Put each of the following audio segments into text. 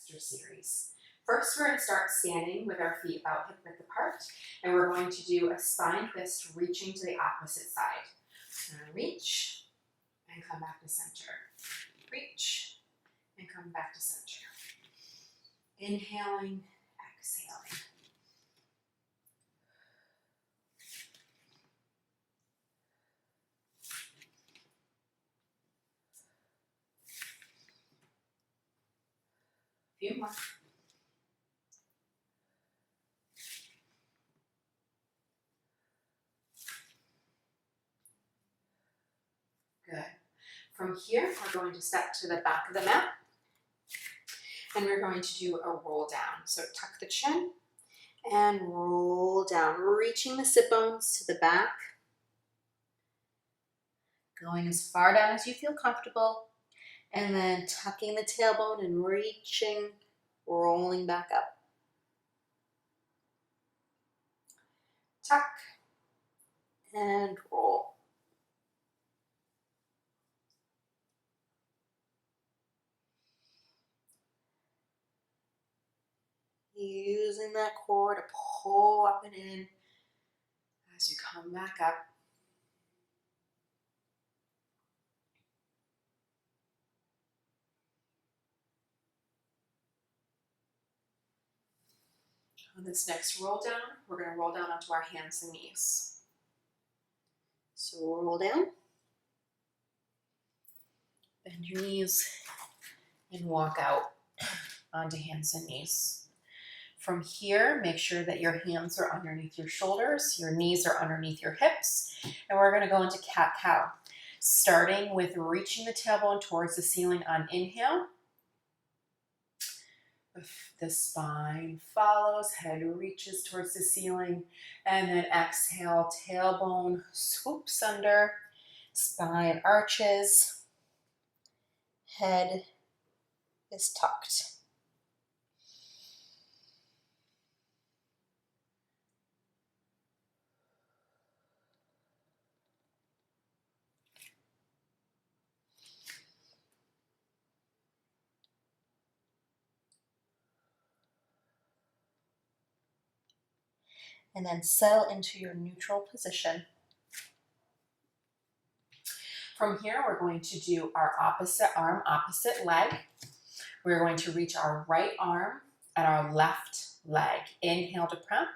Trimester series. First, we're going to start standing with our feet about hip width apart, and we're going to do a spine twist reaching to the opposite side. So reach and come back to center. Reach and come back to center. Inhaling, exhaling. A few more. Good. From here, we're going to step to the back of the mat, and we're going to do a roll down. So tuck the chin and roll down, reaching the sit bones to the back, going as far down as you feel comfortable, and then tucking the tailbone and reaching, rolling back up. Tuck and roll. Using that core to pull up and in as you come back up. On this next roll down, we're going to roll down onto our hands and knees. So roll down, bend your knees, and walk out onto hands and knees. From here, make sure that your hands are underneath your shoulders, your knees are underneath your hips, and we're going to go into cat-cow, starting with reaching the tailbone towards the ceiling on inhale. The spine follows, head reaches towards the ceiling, and then exhale, tailbone swoops under, spine arches, head is tucked. And then settle into your neutral position. From here, we're going to do our opposite arm, opposite leg. We're going to reach our right arm at our left leg. Inhale to prep.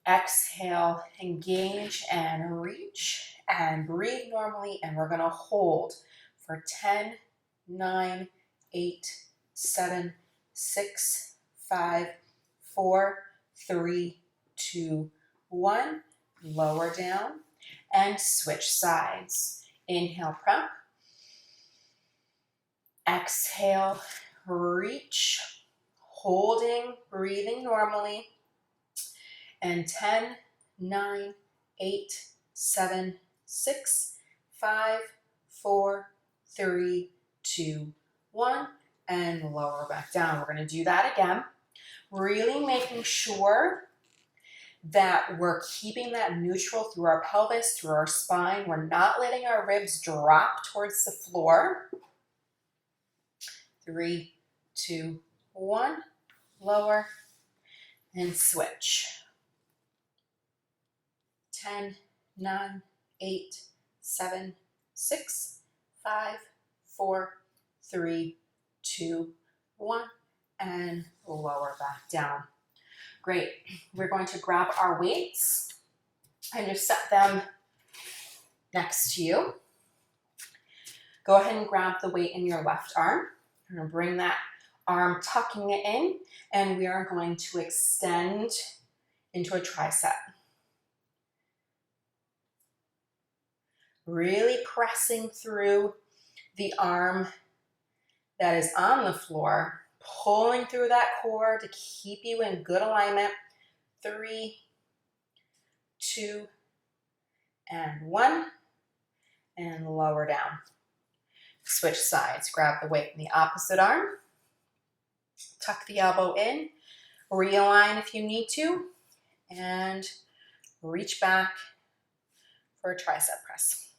Exhale, engage and reach and breathe normally. And we're going to hold for 10, 9, 8, 7, 6, 5, 4, 3, 2, 1. Lower down and switch sides. Inhale, prep. Exhale, reach, holding, breathing normally. And 10, 9, 8, 7, 6, 5, 4, 3, 2, 1. And lower back down. We're going to do that again. Really making sure that we're keeping that neutral through our pelvis, through our spine. We're not letting our ribs drop towards the floor. 3, 2, 1. Lower and switch. 10, 9, 8, 7, 6, 5, 4, 3, 2, 1. And lower back down. Great. We're going to grab our weights and just set them next to you. Go ahead and grab the weight in your left arm. You're going to bring that arm, tucking it in, and we are going to extend into a tricep. Really pressing through the arm that is on the floor, pulling through that core to keep you in good alignment. 3, 2, and 1, and lower down. Switch sides. Grab the weight in the opposite arm. Tuck the elbow in. Realign if you need to. And reach back for a tricep press.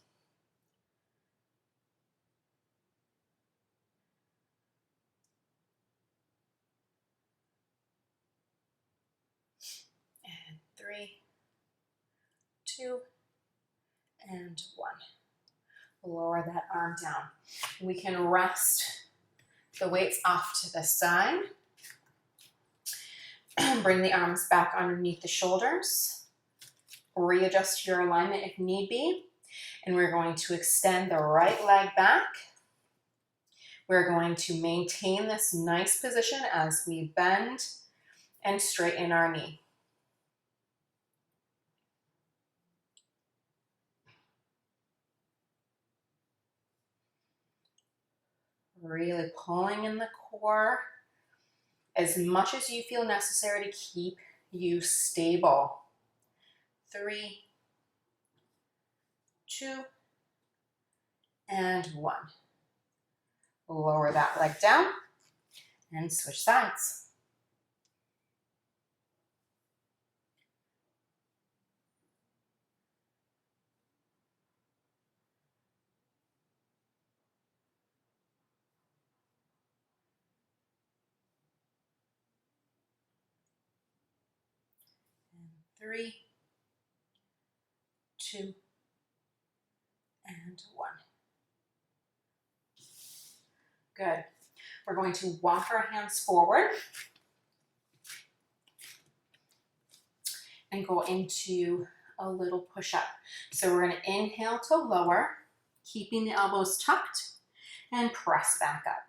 3, 2, and 1. Lower that arm down. We can rest the weights off to the side. Bring the arms back underneath the shoulders. Readjust your alignment if need be. And we're going to extend the right leg back. We're going to maintain this nice position as we bend and straighten our knee. Really pulling in the core as much as you feel necessary to keep you stable. 3, 2, and 1. Lower that leg down and switch sides. And 3, 2, and 1. Good. We're going to walk our hands forward and go into a little push-up. So we're going to inhale to lower, keeping the elbows tucked, and press back up.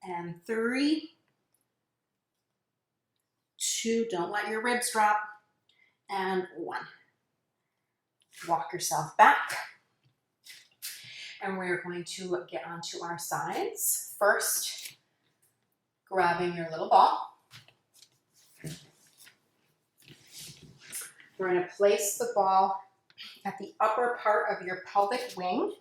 And 3, 2, don't let your ribs drop, and 1. Walk yourself back. And we're going to get onto our sides. First, grabbing your little ball. We're going to place the ball at the upper part of your pelvic wing.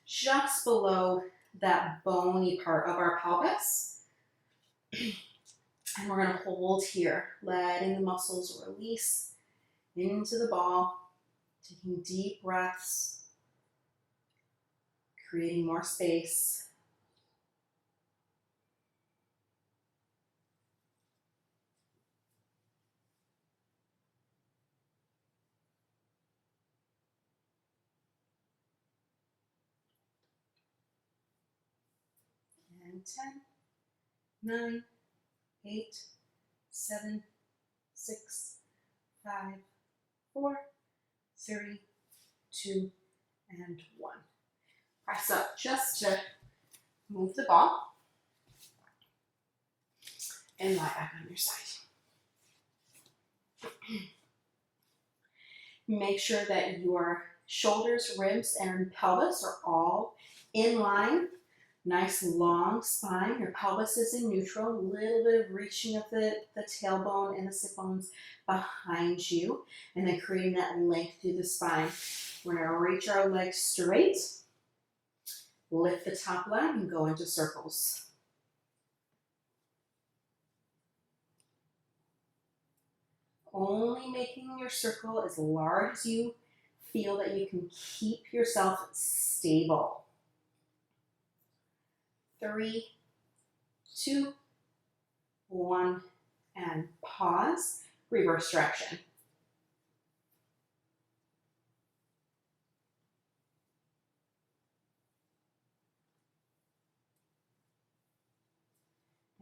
Just below that bony part of our pelvis. And we're going to hold here, letting the muscles release into the ball, taking deep breaths, creating more space. And 10, 9, 8, 7, 6, 5, 4, 3, 2, and 1. Press up just to move the ball and lie back on your side. Make sure that your shoulders, ribs, and pelvis are all in line. Nice long spine. Your pelvis is in neutral. A little bit of reaching of the tailbone and the sit bones behind you. And then creating that length through the spine. We're going to reach our legs straight. Lift the top leg and go into circles. Only making your circle as large as you feel that you can keep yourself stable. 3, 2, 1, and pause. Reverse direction.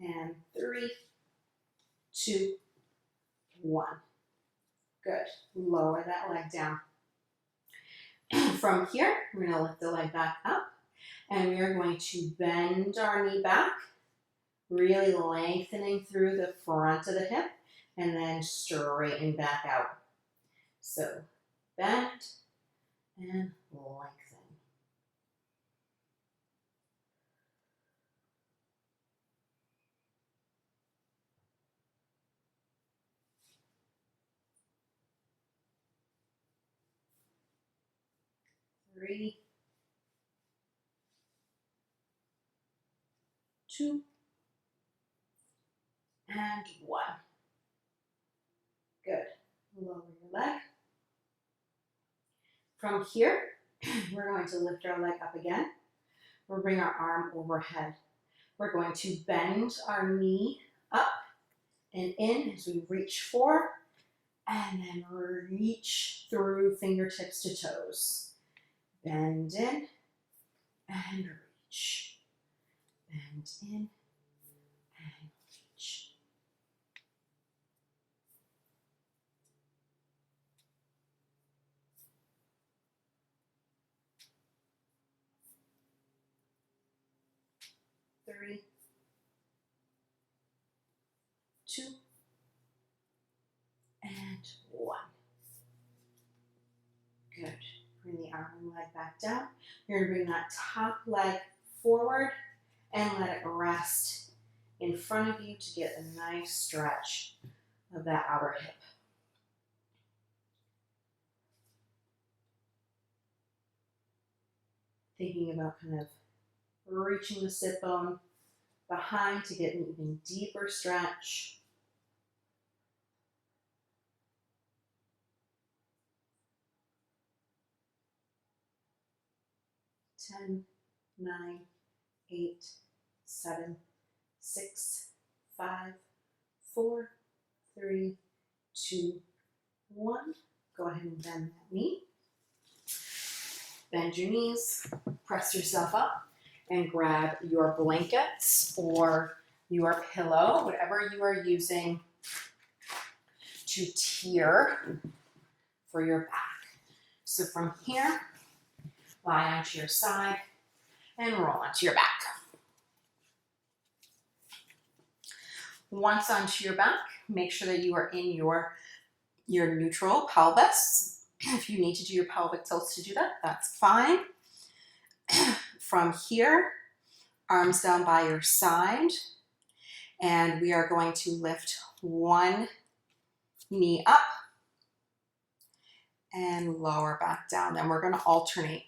And 3, 2, 1. Good. Lower that leg down. From here, we're going to lift the leg back up. And we are going to bend our knee back, really lengthening through the front of the hip, and then straighten back out. So bend and lengthen. Three, 2, and 1. Good. Lower your your leg. From here, we're going to lift our leg up again. We'll bring our arm overhead. We're going to bend our knee up and in as we reach for, and then reach through fingertips to toes. Bend in and reach. Bend in and reach. Three, two, and one. Good. Bring the arm and leg back down. You're going to bring that top leg forward and let it rest in front of you to get a nice stretch of that outer hip. Thinking about kind of reaching the sit bone behind to get an even deeper stretch. 10, 9, 8, 7, 6, 5, 4, 3, 2, 1. Go ahead and bend that knee. Bend your knees, press yourself up, and grab your blankets or your pillow, whatever you are using to tier for your back. So from here, lie onto your side and roll onto your back. Once onto your back, make sure that you are in your neutral pelvis. If you need to do your pelvic tilts to do that, that's fine. From here, arms down by your side, and we are going to lift one knee up and lower back down. Then we're going to alternate,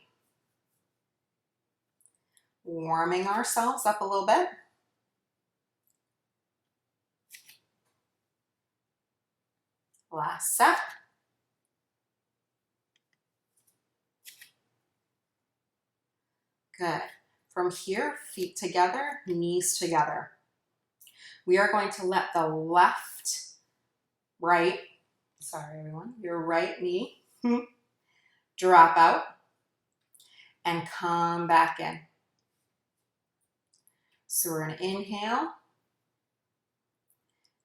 warming ourselves up a little bit. Last set. Good. From here, feet together, knees together. We are going to let the your right knee drop out and come back in. So we're going to inhale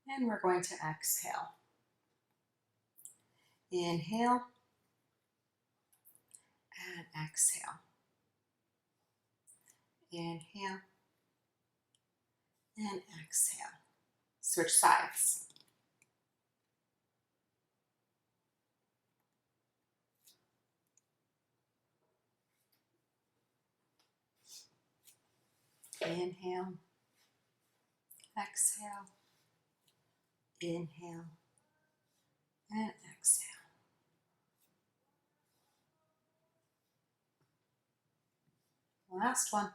and we're going to exhale. Inhale and exhale. Inhale and exhale. Switch sides. Inhale, exhale, inhale, and exhale. Last one.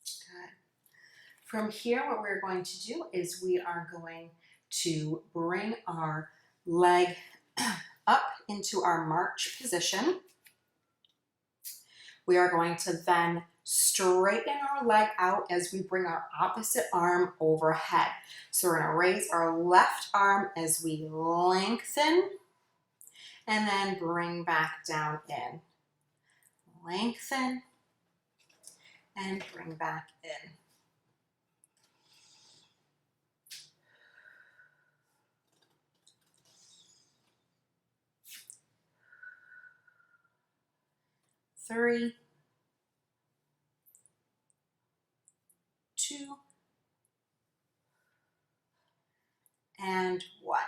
Good. From here, what we're going to do is we are going to bring our leg up into our march position. We are going to then straighten our leg out as we bring our opposite arm overhead. So we're going to raise our left arm as we lengthen and then bring back down in. Lengthen and bring back in. Three, two, and one.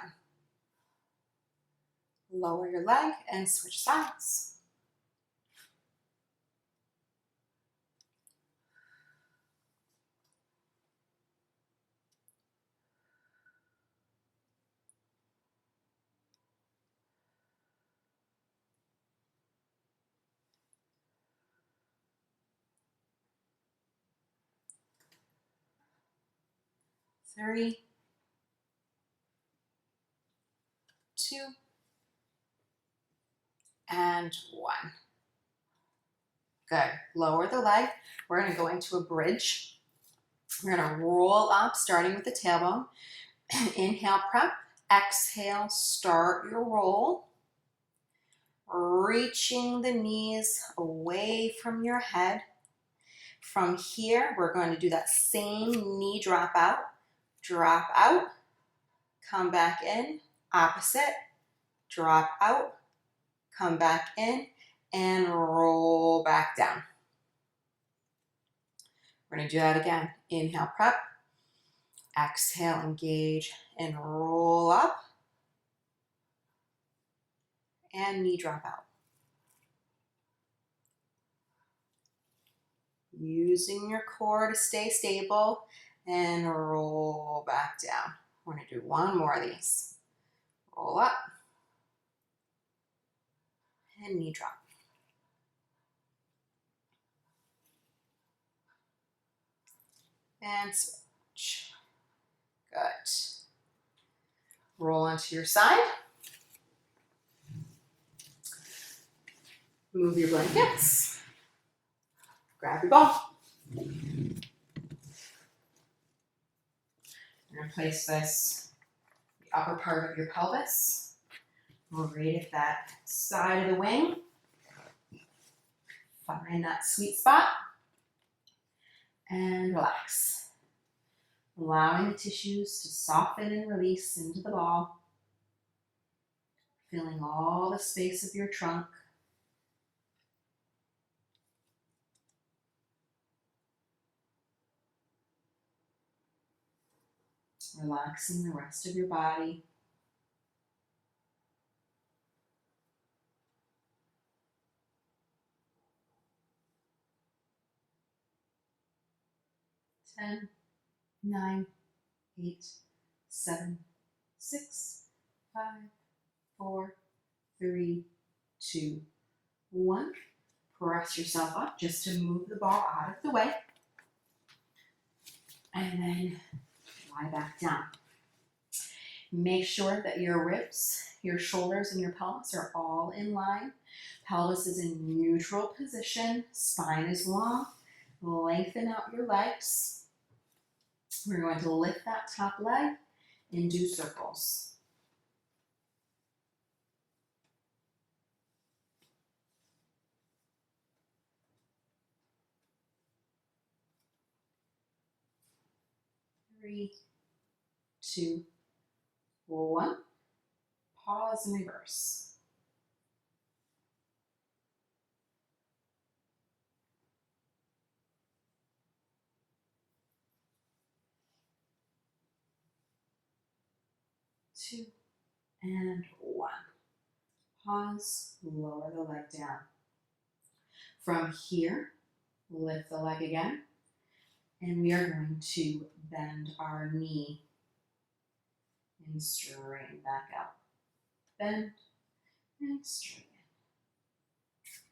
Lower your leg and switch sides. Three, and 1. Good. Lower the leg. We're going to go into a bridge. We're going to roll up, starting with the tailbone. Inhale, prep. Exhale, start your roll. Reaching the knees away from your head. From here, we're going to do that same knee drop out, come back in, opposite, drop out, come back in, and roll back down. We're going to do that again. Inhale, prep. Exhale, engage, and roll up. And knee drop out. Using your core to stay stable and roll back down. We're going to do one more of these. Roll up and knee drop. And switch. Good. Roll onto your side. Move your blankets. Grab your ball. You're going to place this in the upper part of your pelvis. Right at that side of the wing. Find that sweet spot. And relax. Allowing the tissues to soften and release into the ball. Filling all the space of your trunk. Relaxing the rest of your body. Ten, 9, 8, 7, 6, 5, 4, 3, 2, 1. Press yourself up just to move the ball out of the way. And then lie back down. Make sure that your ribs, your shoulders, and your pelvis are all in line. Pelvis is in neutral position. Spine is long. Lengthen out your legs. We're going to lift that top leg and do circles. Three, 2, 1. Pause and reverse. Two and 1. Pause, lower the leg down. From here, lift the leg again, and we are going to bend our knee and straighten back out. Bend and straighten.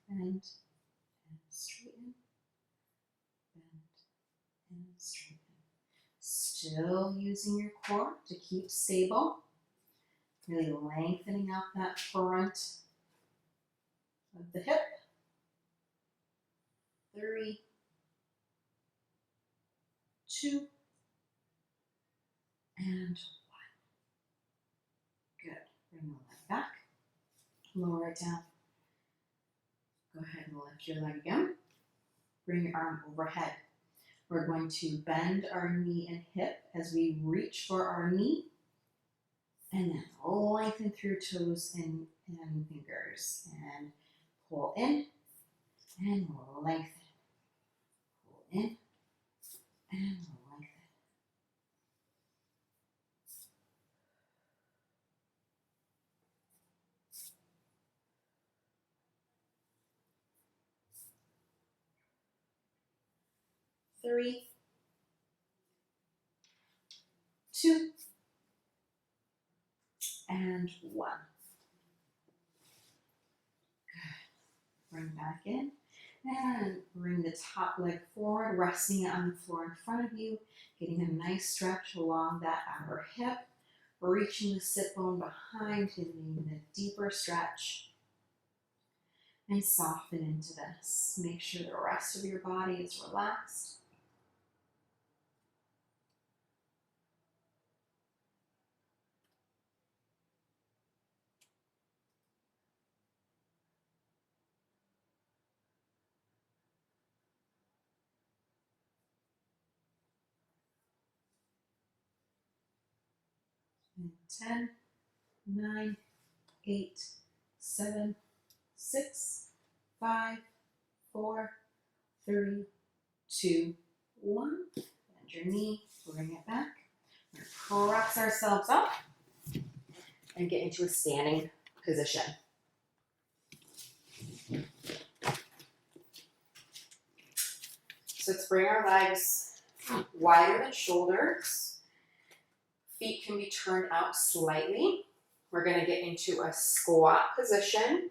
Bend and straighten. Bend and straighten. Still using your core to keep stable. Really lengthening out that front of the hip. 3, 2, and 1. Good. Bring the leg back. Lower it down. Go ahead and lift your leg again. Bring your arm overhead. We're going to bend our knee and hip as we reach for our knee. And then lengthen through toes and fingers. And pull in and lengthen. Pull in and lengthen. Three, 2, and 1. Good. Bring back in and bring the top leg forward, resting it on the floor in front of you, getting a nice stretch along that outer hip, reaching the sit bone behind, getting a deeper stretch. And soften into this. Make sure the rest of your body is relaxed. And 10, 9, 8, 7, 6, 5, 4, 3, 2, 1. Bend your knee, bring it back. We're going to press ourselves up and get into a standing position. So let's bring our legs wider than shoulders. Feet can be turned out slightly. We're going to get into a squat position,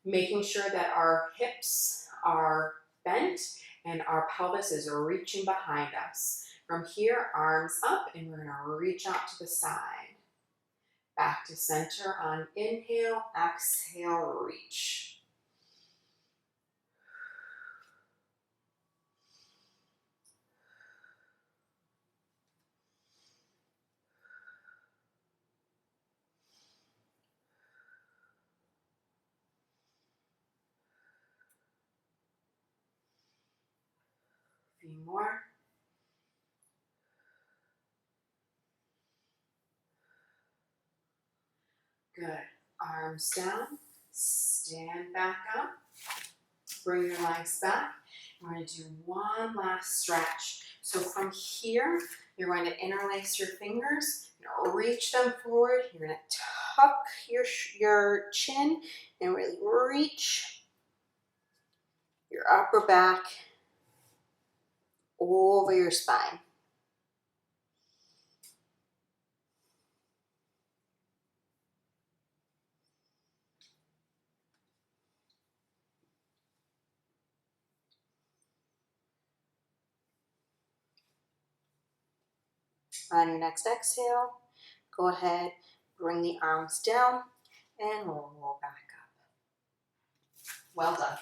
making sure that our hips are bent and our pelvis is reaching behind us. From here, arms up, and we're going to reach out to the side. Back to center on inhale, exhale, reach. A few more. Good. Arms down. Stand back up. Bring your legs back. We're going to do one last stretch. So from here, you're going to interlace your fingers. You're going to reach them forward. You're going to tuck your chin and really reach your upper back over your spine. On your next exhale, go ahead, bring the arms down and roll back up. Well done.